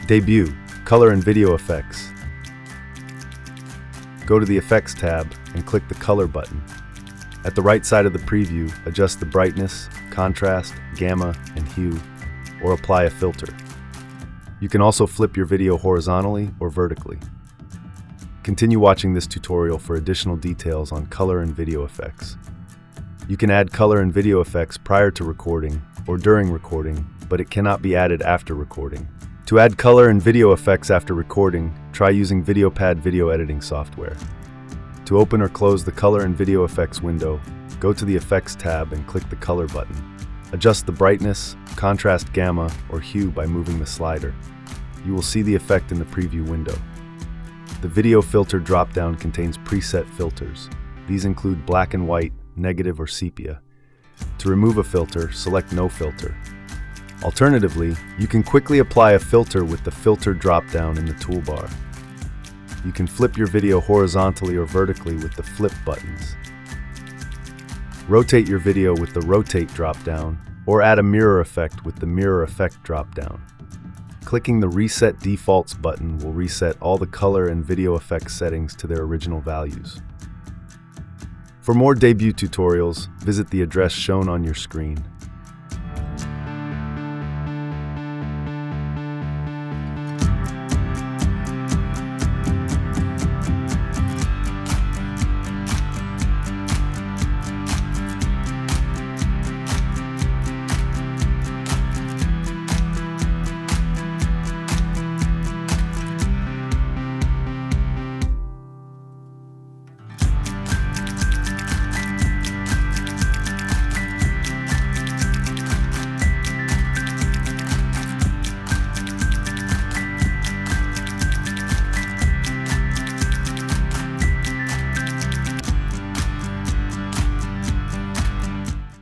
Debut, Color and Video Effects. Go to the Effects tab and click the Color button. At the right side of the preview, adjust the brightness, contrast, gamma, and hue, or apply a filter. You can also flip your video horizontally or vertically. Continue watching this tutorial for additional details on color and video effects. You can add color and video effects prior to recording or during recording, but it cannot be added after recording. To add color and video effects after recording, try using VideoPad video editing software. To open or close the color and video effects window, go to the Effects tab and click the Color button. Adjust the brightness, contrast, gamma, or hue by moving the slider. You will see the effect in the preview window. The Video Filter dropdown contains preset filters. These include black and white, negative, or sepia. To remove a filter, select No Filter. Alternatively, you can quickly apply a filter with the Filter dropdown in the toolbar. You can flip your video horizontally or vertically with the Flip buttons. Rotate your video with the Rotate dropdown, or add a mirror effect with the Mirror Effect dropdown. Clicking the Reset Defaults button will reset all the color and video effects settings to their original values. For more debut tutorials, visit the address shown on your screen.